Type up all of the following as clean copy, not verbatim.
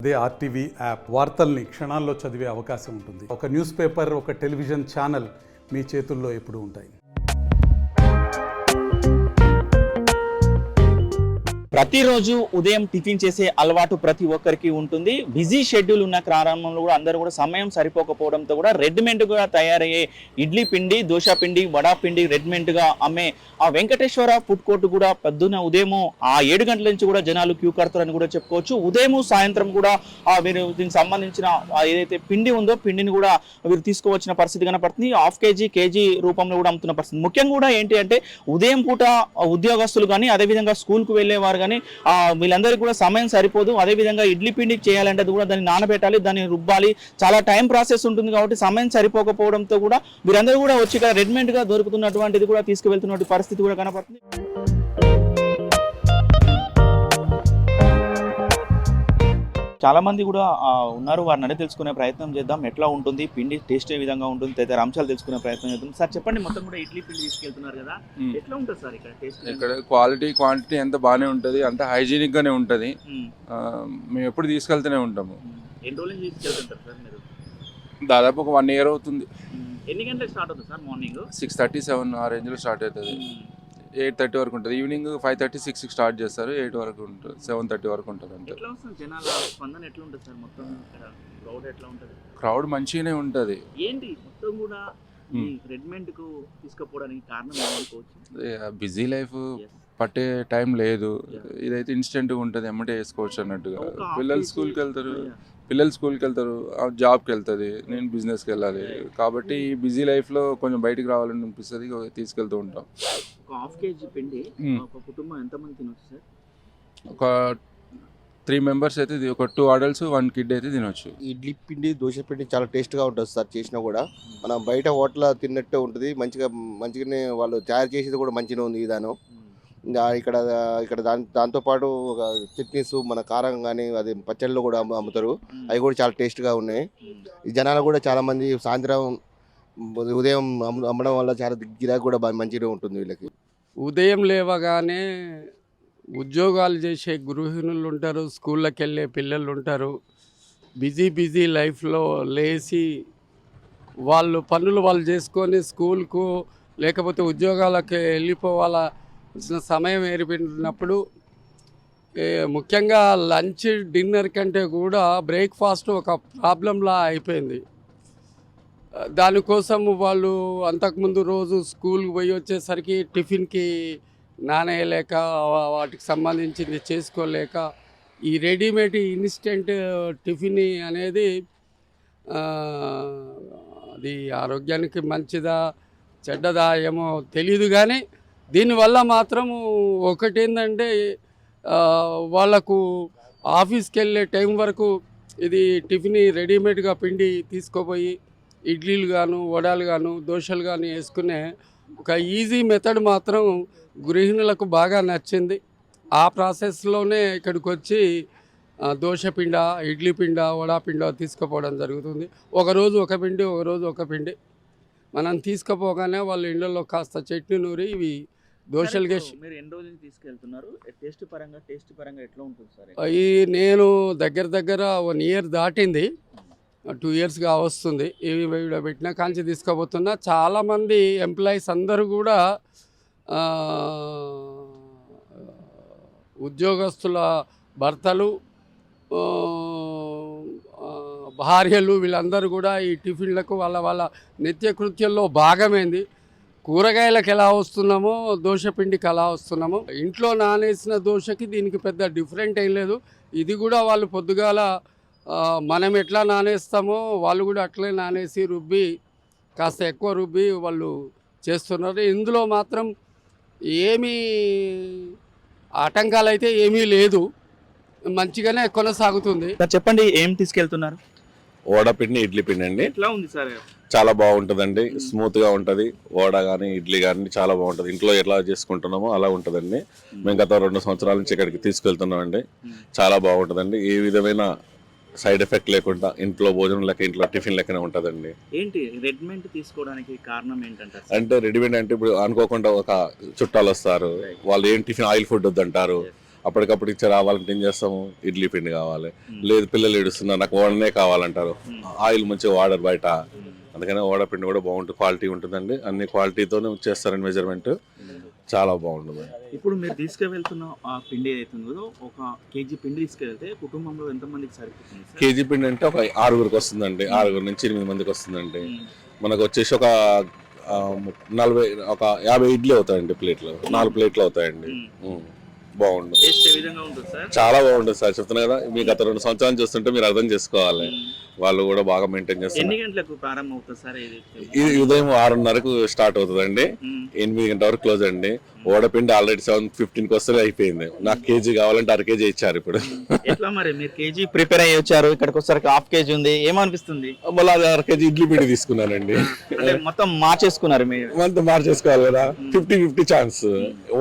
అదే RTV app వార్తల్ని క్షణాల్లో చదివే అవకాశం ఉంటుంది. ఒక న్యూస్ పేపర్, ఒక టెలివిజన్ ఛానల్ మీ చేతుల్లో ఎప్పుడూ ఉంటాయి. ప్రతిరోజు ఉదయం టిఫిన్ చేసే అలవాటు ప్రతి ఒక్కరికి ఉంటుంది. బిజీ షెడ్యూల్ ఉన్న ప్రారంభంలో కూడా అందరూ కూడా సమయం సరిపోకపోవడంతో కూడా రెడీమేడ్గా తయారయ్యే ఇడ్లీ పిండి, దోశ పిండి, వడా పిండి రెడీమేడ్గా అమ్మే ఆ వెంకటేశ్వర ఫుడ్ కోర్ట్ కూడా పొద్దున్న ఉదయం 7 గంటల నుంచి కూడా జనాలు క్యూ కడతారని కూడా చెప్పుకోవచ్చు. ఉదయం సాయంత్రం కూడా వీరు దీనికి సంబంధించిన ఏదైతే పిండి ఉందో పిండిని కూడా వీరు తీసుకువచ్చిన పరిస్థితి కనపడుతుంది. హాఫ్ కేజీ రూపంలో కూడా అమ్ముతున్న పరిస్థితి. ముఖ్యంగా కూడా ఏంటి అంటే ఉదయం పూట ఉద్యోగస్తులు కానీ అదేవిధంగా స్కూల్కు వెళ్ళేవారు కానీ వీళ్ళందరికీ కూడా సమయం సరిపోదు. అదేవిధంగా ఇడ్లీ పిండికి చేయాలంటే కూడా దాన్ని నానబెట్టాలి, దాన్ని రుబ్బాలి, చాలా టైం ప్రాసెస్ ఉంటుంది. కాబట్టి సమయం సరిపోకపోవడంతో కూడా వీరందరూ కూడా వచ్చి ఇక్కడ రెడీమేడ్గా దొరుకుతున్నటువంటిది కూడా తీసుకువెళ్తున్నటువంటి పరిస్థితి కూడా కనపడుతుంది. చాలా మంది కూడా ఉన్నారు, వారిని అడిగి తెలుసుకునే ప్రయత్నం చేద్దాం. ఎట్లా ఉంటుంది పిండి, టేస్ట్ ఏ విధంగా ఉంటుంది, తదితర అంశాలు తెలుసుకునే ప్రయత్నం చేద్దాం. సార్ చెప్పండి, మొత్తం కూడా ఇడ్లీ పిండి తీసుకెళ్తున్నారు కదా, ఎట్లా ఉంటుంది సార్ ఇక్కడ టేస్ట్? ఇక్కడ క్వాలిటీ క్వాంటిటీ ఎంత బాగానే ఉంటుంది, అంత హైజీనిక్ గానే ఉంటుంది. మేము ఎప్పుడు తీసుకెళ్తూనే ఉంటాము. ఎన్ని రోజులు తీసుకెళ్తుంటారు సార్ మీరు? దాదాపు ఒక 1 year అవుతుంది. ఎన్ని గంటలకు స్టార్ట్ అవుతుంది సార్? మార్నింగ్ 6:30-7 ఆ రేంజ్లో స్టార్ట్ అవుతుంది. 8:30 వరకు ఉంటుంది. ఈవినింగ్ 5:30-6 స్టార్ట్ చేస్తారు. 8 వరకు ఉంటుంది, 7:30 వరకు ఉంటుంది. అంటే ఎట్లా వస్తుంది జనాల స్పందన ఎట్లా ఉంటుంది సార్? మొత్తం క్రౌడ్ ఎట్లా ఉంటుంది? క్రౌడ్ మంచిగానే ఉంటుంది. ఏంటి మొత్తం కూడా రెడీమేడ్ కు తీసుకుపోవడానికి కారణం ఏమనుకోవచ్చు? బిజీ లైఫ్, పట్టే టైం లేదు. ఇదైతే ఇన్స్టెంట్గా ఉంటుంది, ఎమ్మటే వేసుకోవచ్చు అన్నట్టుగా. పిల్లలు స్కూల్కి వెళ్తారు, జాబ్కి వెళ్తుంది, నేను బిజినెస్కి వెళ్ళాలి. కాబట్టి ఈ బిజీ లైఫ్లో కొంచెం బయటికి రావాలని అనిపిస్తుంది, తీసుకెళ్తూ ఉంటాం. ఒక హాఫ్ కేజీ పిండి ఒక కుటుంబం ఎంతమంది తినొచ్చు సార్? ఒక 3 members అయితే, ఒక 2 adults 1 kid అయితే తినొచ్చు. ఇడ్లీ పిండి, దోశ పిండి చాలా టేస్ట్గా ఉంటుంది సార్. చేసినా కూడా మనం బయట హోటల్ తిన్నట్టే ఉంటుంది. మంచిగానే వాళ్ళు తయారు చేసేది కూడా మంచిగా ఉంది విధానం. ఇంకా ఇక్కడ దాంతోపాటు ఒక చట్నీస్, మన కారం కానీ అది పచ్చళ్ళు కూడా అమ్ముతారు. అవి కూడా చాలా టేస్ట్గా ఉన్నాయి. ఈ జనాలు కూడా చాలామంది సాయంత్రం ఉదయం అమ్మడం వల్ల చాలా గిరాకీ కూడా మంచిగా ఉంటుంది వీళ్ళకి. ఉదయం లేవగానే ఉద్యోగాలు చేసే గృహిణులు ఉంటారు, స్కూళ్ళకి వెళ్ళే పిల్లలు ఉంటారు. బిజీ లైఫ్లో లేచి వాళ్ళు పనులు వాళ్ళు చేసుకొని స్కూల్కు లేకపోతే ఉద్యోగాలకు వెళ్ళిపోవాల్సిన సమయం ఏర్పడినప్పుడు ముఖ్యంగా లంచ్, డిన్నర్ కంటే కూడా బ్రేక్ఫాస్ట్ ఒక ప్రాబ్లంలా అయిపోయింది. దానికోసం వాళ్ళు అంతకుముందు రోజు స్కూల్కి పోయి వచ్చేసరికి టిఫిన్కి నానేయలేక, వాటికి సంబంధించింది చేసుకోలేక, ఈ రెడీమేడ్ ఇన్స్టెంట్ టిఫిన్ అనేది అది ఆరోగ్యానికి మంచిదా చెడ్డదా ఏమో తెలియదు. కానీ దీనివల్ల మాత్రము ఒకటేంటంటే వాళ్ళకు ఆఫీస్కి వెళ్ళే టైం వరకు ఇది టిఫిన్ రెడీమేడ్గా పిండి తీసుకుపోయి ఇడ్లీలు గాను, వడాలు గాను, దోశలు కానీ వేసుకునే ఒక ఈజీ మెథడ్ మాత్రం గృహిణులకు బాగా నచ్చింది. ఆ ప్రాసెస్లోనే ఇక్కడికి వచ్చి దోశ పిండ, ఇడ్లీ పిండ, వడా పిండ తీసుకుపోవడం జరుగుతుంది. ఒకరోజు ఒక పిండి, ఒకరోజు ఒక పిండి. మనం తీసుకుపోగానే వాళ్ళ ఇళ్ళల్లో కాస్త చట్నీ నూరి ఇవి దోశలుగా. మీరు ఎన్ని రోజులు తీసుకెళ్తున్నారు? టేస్ట్ పరంగా ఎట్లా ఉంటుంది సార్? అవి నేను దగ్గర 1 year దాటింది, 2 yearsగా వస్తుంది. ఇవి పెట్టినా కాంచి తీసుకుపోతున్నా. చాలామంది ఎంప్లాయీస్ అందరూ కూడా ఉద్యోగస్తుల భర్తలు, భార్యలు వీళ్ళందరూ కూడా ఈ టిఫిన్లకు వాళ్ళ నిత్యకృత్యంలో భాగమైంది. కూరగాయలకు ఎలా వస్తున్నామో దోశ పిండికి అలా వస్తున్నామో. ఇంట్లో నానేసిన దోశకి దీనికి పెద్ద డిఫరెంట్ ఏం లేదు. ఇది కూడా వాళ్ళు పొద్దుగాల మనం ఎట్లా నానేస్తామో వాళ్ళు కూడా అట్లే నానేసి రుబ్బి, కాస్త ఎక్కువ రుబ్బి వాళ్ళు చేస్తున్నారు. ఇందులో మాత్రం ఏమీ ఆటంకాలు అయితే ఏమీ లేదు, మంచిగానే కొనసాగుతుంది. చెప్పండి, ఏం తీసుకెళ్తున్నారు? వడపిండి, ఇడ్లీ పిండి అండి. ఎట్లా ఉంది సార్? చాలా బాగుంటుందండి, స్మూత్గా ఉంటుంది. వడ కానీ ఇడ్లీ కానీ చాలా బాగుంటుంది. ఇంట్లో ఎట్లా చేసుకుంటున్నామో అలా ఉంటుందండి. మేము గత 2 సంవత్సరాల నుంచి ఇక్కడికి తీసుకెళ్తున్నామండి. చాలా బాగుంటుందండి. ఏ విధమైన సైడ్ ఎఫెక్ట్ లేకుండా ఇంట్లో భోజనం లెక్క, ఇంట్లో టిఫిన్ లెక్కనే ఉంటుందండి. ఏంటి రెడీమేడ్ తీసుకోవడానికి కారణం ఏంటంటే? అంటే రెడీమేడ్ అంటే ఇప్పుడు అనుకోకుండా ఒక చుట్టాలు వస్తారు, వాళ్ళు ఏం టిఫిన్ ఆయిల్ ఫుడ్ వద్దంటారు. అప్పటికప్పుడు ఇచ్చి రావాలంటే ఏం చేస్తాము, ఇడ్లీ పిండి కావాలి. లేదు పిల్లలు ఏడుస్తున్నారు నాకు ఓడనే కావాలంటారు, ఆయిల్ మంచిగా వాడరు బయట, అందుకని ఓడ పిండి కూడా బాగుంటుంది, క్వాలిటీ ఉంటుందండి. అన్ని క్వాలిటీతోనే చేస్తారండి మెజర్మెంట్, చాలా బాగుంటుంది. ఇప్పుడు మీరు తీసుకువెళ్తున్న ఆ పిండి ఏదైతే ఉందో, ఒక కేజీ పిండి తీసుకెళ్తే కుటుంబంలో ఎంతమందికి సరిపోతుంది సార్? కేజీ పిండి అంటే ఒక 6గురికి వస్తుందండి, 6 నుంచి 8 మందికి వస్తుందండి. మనకు వచ్చేసి ఒక 50 ఇడ్లీ అవుతాయండి, ప్లేట్లు 4 ప్లేట్లు అవుతాయండి. బాగుంటుంది, టేస్ట్ ఏ విధంగా ఉంటుంది సార్? చాలా బాగుంటుంది సార్. చెప్తున్నా కదా, మీ గత 2 సంవత్సరాలు చూస్తుంటే మీరు అర్థం చేసుకోవాలి, వాళ్ళు కూడా బాగా మెయింటైన్ చేస్తారు. ఎన్ని గంటలకు ప్రారంభం అవుతుంది సార్ ఇది? ఇది ఉదయం 6:30కు స్టార్ట్ అవుతుందండి, 8 గంటల వరకు క్లోజ్ అండి. ఓడపిండి ఆల్రెడీ 7:15కి వస్తే అయిపోయింది. నాకు కేజీ కావాలంటే 1/2 కేజీ ఇచ్చారు ఇప్పుడు. ఎట్లా మరి మీరు కేజీ ప్రిపేర్ అయ్యి వచ్చారు, ఇక్కడికి వచ్చేసరికి హాఫ్ కేజీ ఉంది, ఏమనిపిస్తుంది? మళ్ళీ అది 1/2 కేజీ ఇడ్లీ పిండి తీసుకున్నానండి. అంటే మొత్తం మార్చేసుకున్నారు మీరు? మనతో మార్చేసుకోవాలి కదా, 50-50 ఛాన్స్.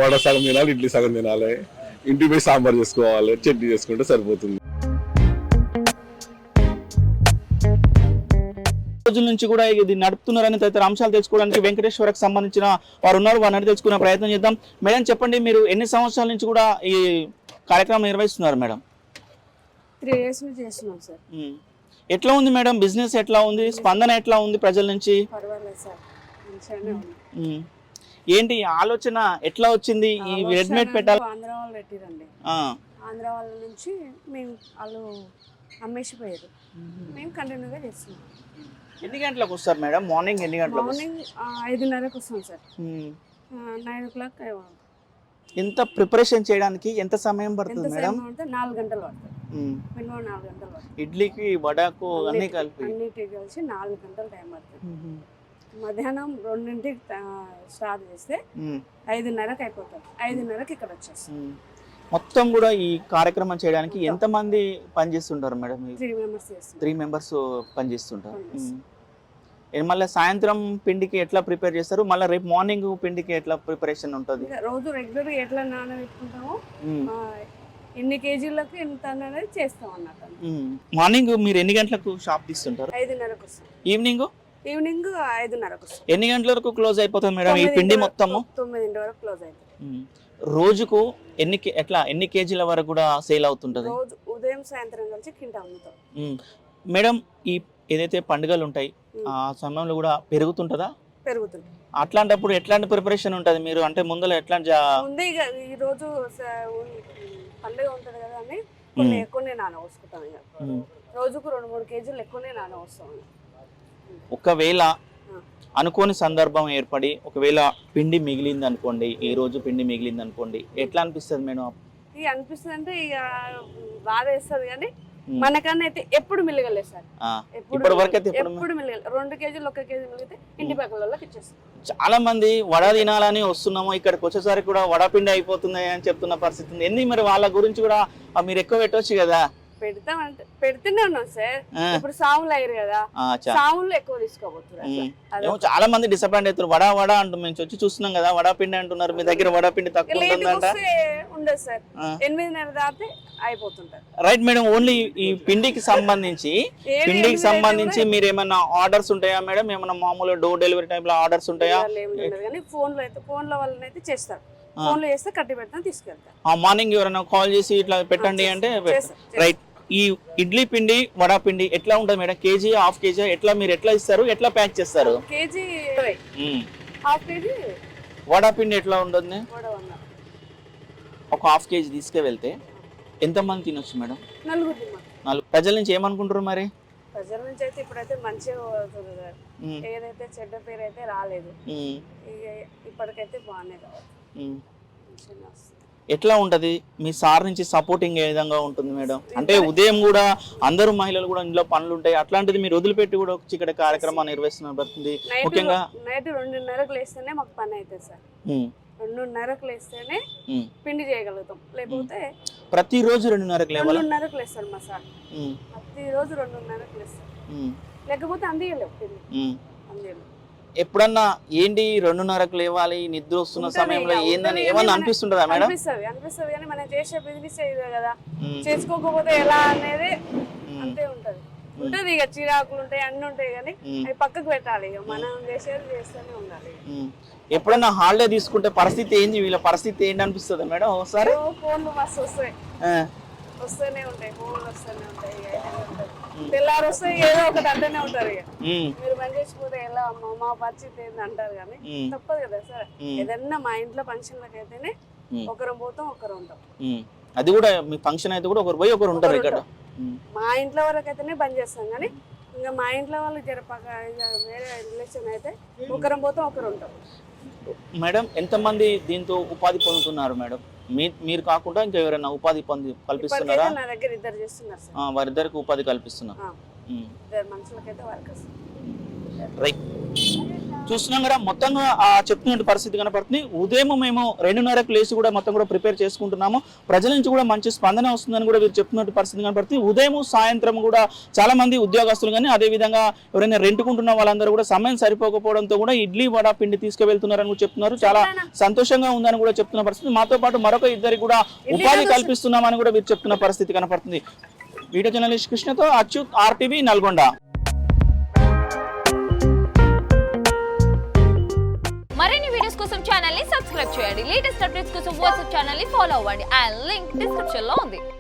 వడ సగం తినాలి, ఇడ్లీ సగం తినాలి, ఇంటికి పోయి సాంబార్ చేసుకోవాలి, చట్నీ చేసుకుంటే సరిపోతుంది. రోజుల నుంచి కూడా ఇది నడుపుతున్నారని తదితర అంశాలు తెలుసుకోవడానికి వెంకటేశ్వరకు సంబంధించిన వారు ఉన్నారు, వారిని తెలుసుకునే ప్రయత్నం చేద్దాం. మేడం చెప్పండి, మీరు ఎన్ని సంవత్సరాల నుంచి కూడా ఈ కార్యక్రమం నిర్వహిస్తున్నారు మేడం? 3 years నుంచి చేస్తున్నాం సార్. ఎట్లా ఉంది మేడం బిజినెస్, ఎట్లా ఉంది స్పందన, ఎట్లా ఉంది ప్రజల నుంచి? పర్వాలేదు సార్, మంచిగానే ఉంది. ఏంటి ఆలోచన ఎట్లా వచ్చింది ఈ రెడీమేడ్ పెట్టాలి? ఆంధ్ర వాళ్ళు పెట్టిరండి, ఆంధ్ర వాళ్ళ నుంచి మేము వాళ్ళు అమ్మేసిపోయారు, మేము కంటిన్యూగా చేస్తున్నాం. ఎన్ని గంటలకు వస్తారు మేడం? మార్నింగ్ ఎన్ని గంటలకు? మార్నింగ్ 5:30కి వస్తాం సార్, 9 o'clock. ఎంత ప్రిపరేషన్ చేయడానికి ఎంత సమయం పడుతుంది మేడం? 4 గంటలు పడుతుంది, మినిమం 4 గంటలు పడుతుంది. ఇడ్లీకి వడకు అన్ని కలిపి అన్నిటికి కలిసి 4 గంటలు టైం పడుతుంది. మధ్యాహ్నం 2ంటికి స్టార్ట్ చేస్తే 5:30కి అయిపోతాం, 5:30కి ఇక్కడ వచ్చేస్తాం. మొత్తం కూడా ఈ కార్యక్రమం చేయడానికి ఎంత మంది పనిచేస్తుంటారు మేడం? 3 members చేస్తాం. 3 members పనిచేస్తుంటారు. మళ్ళీ సాయంత్రం పిండికి ఎట్లా ప్రిపేర్ చేస్తారు, మళ్ళీ రేపు మార్నింగ్ పిండికి ఎట్లా ప్రిపరేషన్ ఉంటుంది? రోజు రెగ్యులర్ గా ఎట్లా నానబెట్టుకుంటామో ఎన్ని కేజీలకు ఎంత అనేది చేస్తాం అన్నట్టు. మార్నింగ్ మీరు ఎన్ని గంటలకు షాప్ తీస్తుంటారు? 5:30కి వస్తాం. ఈవినింగ్ 5:30కి వస్తాం. ఎన్ని గంటల వరకు క్లోజ్ అయిపోతుంది మేడం ఈ పిండి మొత్తము? 9 వరకు క్లోజ్ అవుతుంది. రోజుకు ఎన్ని కేజీల వరకు కూడా సేల్ అవుతుంటది? రోజు ఉదయం సాయంత్రం కలిసి కింట అమ్ముతాం మేడం. ఈ ఏదైతే పండుగలు ఉంటాయి ఆ సమయంలో కూడా పెరుగుతుంటదా? పెరుగుతుంది. అట్లాంటప్పుడు ఎట్లాంటి ప్రిపరేషన్ ఉంటుంది మీరు, అంటే ముందర ఎట్లాంటి? ముందే ఇక ఈ రోజు పండుగ ఉంటది కదా అని కొన్ని ఎక్కువనే నానబోసుకుంటాం. ఇక రోజుకు 2-3 కేజీలు ఎక్కువనే నానబోస్తాం. ఒకవేళ అనుకోని సందర్భం ఏర్పడి ఒకవేళ పిండి మిగిలింది అనుకోండి, ఈ రోజు పిండి మిగిలింది అనుకోండి, ఎట్లా అనిపిస్తుంది మేడం? ఇక అనిపిస్తుంది అంటే ఇక బాధ వేస్తుంది, కానీ మనకన్నా అయితే ఎప్పుడు మిలగలేదు సార్. ఇప్పటి వరకు అయితే ఎప్పుడు మిలగలేదు. 2 కేజీలు 1 కేజీ మిలిగితే ఇంటి పక్కల వాళ్ళకి ఇచ్చేస్తాం. చాలా మంది వడ తినాలని వస్తున్నాము, ఇక్కడికి వచ్చేసరికి కూడా వడపిండి అయిపోతుంది అని చెప్తున్న పరిస్థితి ఉంది. ఎందుకు మరి వాళ్ళ గురించి కూడా మీరు ఎక్కువ పెట్టవచ్చు కదా? పెడతామంటే పెడుతూనే ఉన్నాం సార్. ఇప్పుడు సాములు అయ్యారు కదా, సాములు ఎక్కువ తీసుకోబోతున్నారు. చాలా మంది డిసప్పాయింట్ అవుతారు. వడ అంటూ మేము వచ్చి చూస్తున్నాం కదా, వడ పిండి అంటున్నారు, మీ దగ్గర వడ పిండి తక్కువ ఉంటుందంట. ఉండదు సార్, 8:30 దాటితే అయిపోతుంటారు. Right madam. ఓన్లీ ఈ పిండికి సంబంధించి మీరు ఏమైనా ఆర్డర్స్ ఉంటాయా మేడం? ఏమైనా మామూలు డోర్ డెలివరీ టైప్ లో ఆర్డర్స్ ఉంటాయా? కానీ ఫోన్ల వల్ల అయితే చేస్తారు. ఫోన్లో చేస్తే కట్టి పెడతాను, తీసుకెళ్తారు. మార్నింగ్ ఎవరైనా కాల్ చేసి ఇట్లా పెట్టండి అంటే రైట్. ఈ ఇడ్లీ పిండి వడ పిండి ఎట్లా ఉంటుంది మేడం? కేజీ, హాఫ్ కేజీ, ఎట్లా మీరు ఎట్లా ఇస్తారు, ఎట్లా ప్యాక్ చేస్తారు? కేజీ 20, హాఫ్ కేజీ వడ పిండి ఎట్లా ఉంటుంది? ఒక హాఫ్ కేజీ తీసుకువెళ్తే ఎంతమంది తినొచ్చు మేడం? 4. ప్రజల నుంచి ఏమనుకుంటారు మరి? ప్రజల నుంచి అయితే ఇప్పుడైతే మంచిగా అవుతుంది సార్. ఏదైతే చెడ్డ పేరు అయితే రాలేదు, ఇప్పటికైతే బాగానే కావాలి. ఎట్లా ఉంటది మీ సార్ నుంచి సపోర్టింగ్ ఏ విధంగా ఉంటుంది మేడం? అంటే ఉదయం కూడా అందరూ మహిళలు కూడా ఇంట్లో పనులు ఉంటాయి, అట్లాంటిది మీరు వదిలిపెట్టి కూడా వచ్చి ఇక్కడ కార్యక్రమాన్ని నిర్వహిస్తున్నది. ముఖ్యంగా నైట్ 2:30కి లేస్తేనే మాకు పని అవుతుంది సార్. 2:30కి లేస్తేనే పిండి చేయగలుగుతాం, లేకపోతే ప్రతిరోజు 2:30కి లేవాలి. 2:30కి లేస్తారు మా సార్, ప్రతిరోజు 2:30కి లేస్తారు, లేకపోతే అందియలేవు పిండి, అందియలేవు. ఎప్పుడన్నా ఏంటి 2:30కి లేవాలి, నిద్ర వస్తున్న సమయంలో ఏందని ఏమన్నా అనిపిస్తుంటదా మేడం? అనిపిస్తుంది కానీ మనం చేసే బిజినెస్ ఇదే కదా, చేసుకోకపోతే ఎలా అనేది అంతే ఉంటది. ఉంటది ఇక చిరాకులు ఉంటాయి అన్ని ఉంటాయి కానీ అవి పక్కకు పెట్టాలి ఇక మనం చేసేది చేస్తూనే ఉండాలి. ఎప్పుడన్నా హాలిడే తీసుకుంటే పరిస్థితి ఏంది, వీళ్ళ పరిస్థితి ఏంటి అనిపిస్తుంది మేడం ఒకసారి? ఫోన్లు మస్తు వస్తాయి, వస్తూనే ఉంటాయి, ఫోన్లు వస్తూనే ఉంటాయి. తెల్లారు వస్తాయి ఏదో ఒకటి అంటూనే ఉంటారు. ఇక మీరు పని చేసిపోతే ఎలా అమ్మ మా పరిస్థితి ఏంది అంటారు కానీ తప్పదు కదా సార్. ఏదన్నా మా ఇంట్లో ఫంక్షన్లకు అయితేనే ఒకరం పోతాం ఒకరు ఉంటాం. అది కూడా మీ ఫంక్షన్ అయితే కూడా ఒకరు పోయి ఒకరు ఉంటారు ఇక్కడ. మా ఇంట్లో వరకు అయితేనే బంద్ చేస్తాం కానీ ఇంకా మా ఇంట్లో వాళ్ళు జరపక వేరే రిలేషన్ అయితే ఒకరం పోతాం ఒకరు ఉంటాం. మేడం ఎంతమంది దీంతో ఉపాధి పొందుతున్నారు మేడం? మీరు కాకుండా ఇంకా ఎవరైనా ఉపాధి కల్పిస్తున్నారా? నా దగ్గర ఇద్దరు చేస్తున్నారు సార్. వారిద్దరికి ఉపాధి కల్పిస్తున్నారు. ఇద్దరు మనుషులకైతే వర్కర్స్. రైట్, చూస్తున్నాం కదా మొత్తంగా చెప్తున్న పరిస్థితి కనపడుతుంది. ఉదయం మేము 2:30కు లేచి కూడా మొత్తం కూడా ప్రిపేర్ చేసుకుంటున్నాము. ప్రజల నుంచి కూడా మంచి స్పందన వస్తుందని కూడా వీరు చెప్తున్న పరిస్థితి కనపడుతుంది. ఉదయం సాయంత్రం కూడా చాలా మంది ఉద్యోగస్తులు కానీ అదే విధంగా ఎవరైనా రెంట్కుంటున్న వాళ్ళందరూ కూడా సమయం సరిపోకపోవడంతో కూడా ఇడ్లీ వడ పిండి తీసుకువెళ్తున్నారని కూడా చెప్తున్నారు. చాలా సంతోషంగా ఉందని కూడా చెప్తున్న పరిస్థితి. మాతో పాటు మరొక ఇద్దరికి కూడా ఉపాధి కల్పిస్తున్నామని కూడా వీరు చెప్తున్న పరిస్థితి కనపడుతుంది. వీడియో జర్నలిస్ట్ కృష్ణతో అచ్యుత్, RTV నల్గొండ. మరిన్ని వీడియోస్ కోసం ఛానల్ ని సబ్స్క్రైబ్ చేయండి. లేటెస్ట్ అప్డేట్స్ కోసం వాట్సాప్ ఛానల్ ని ఫాలో అవ్వండి. ఆ లింక్ డిస్క్రిప్షన్ లో ఉంది.